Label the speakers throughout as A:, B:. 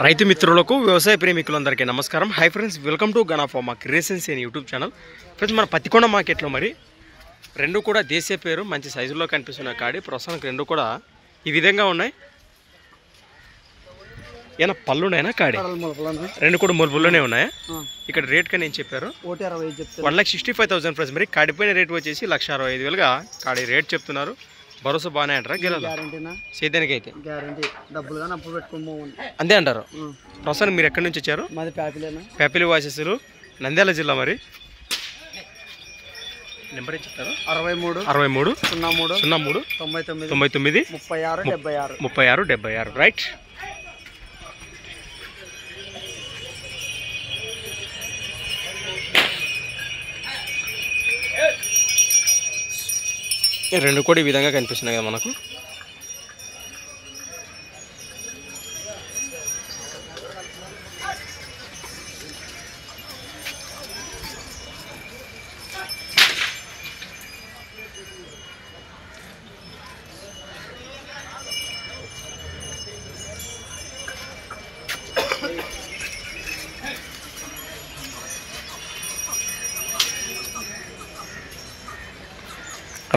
A: రైతు మిత్రులకు వ్యవసాయ ప్రేమికులందరికీ నమస్కారం. Hi friends, welcome to Gana pharma creations and YouTube channel. Friends, మన పత్తికొండ మార్కెట్లో మరి రెండు కూడా దేశీయ పేరు మంచి సైజులో కనిపిస్తున్న కాడి ప్రస్తుతానికి రెండు కూడా ఈ విధంగా ఉన్నాయి. ఏనా పళ్ళు ఉన్నాయా కాడి? రెండు కూడా మొలుపుల్లోనే ఉన్నాయా? ఇక్కడ రేట్ కానీ ఏం చెప్పారు? 1,65,000 ఫ్రెండ్స్. మరి కాడిపోయిన రేట్ వచ్చేసి 1,65,000గా కాడి రేట్ చెప్తున్నారు. భరోసా బాగానే అంటారా? సేద్యానికి అయితే అంతే అంటారు. ప్రస్తుతానికి మీరు ఎక్కడి నుంచి వచ్చారు? ప్యాపిలి వాసెస్లు, నంద్యాల జిల్లా. మరి నెంబర్ చెప్తారు? 63 03 03 99 36 76. రైట్. రెండు కూడా ఈ విధంగా కనిపిస్తున్నాయి కదా మనకు.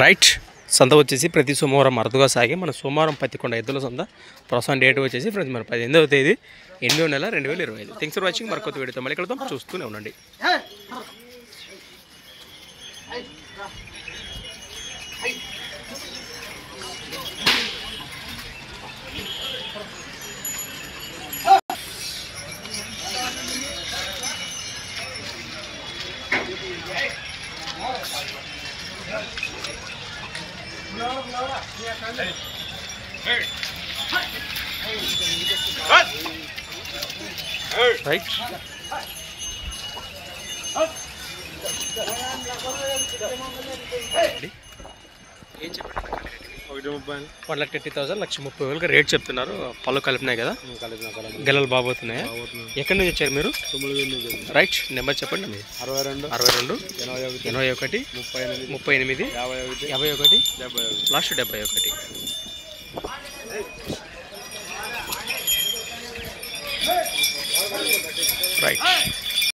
A: రైట్. సంత వచ్చేసి ప్రతి సోమవారం అరుదుగా సాగి మన సోమవారం పత్తికొండ ఎద్దుల సంత. ప్రస్తుతం డేట్ వచ్చేసి ఫ్రెండ్స్ మరి 18వ తేదీ 8వ నెల 2025. Thanks for watching. మరికొత్త వీడియోతో మళ్ళీ కలుద్దాం. చూస్తూనే ఉండండి. రైట్. ఏం చెప్పండి? 1,30,000 1,30,000 రేట్ చెప్తున్నారు. పళ్ళు కలిపినాయి కదా? గెలలు బాబోతున్నాయా? ఎక్కడి నుంచి వచ్చారు మీరు? రైట్. నెంబర్ చెప్పండి. 62 81 38 51 లాస్ట్ 71. రైట్.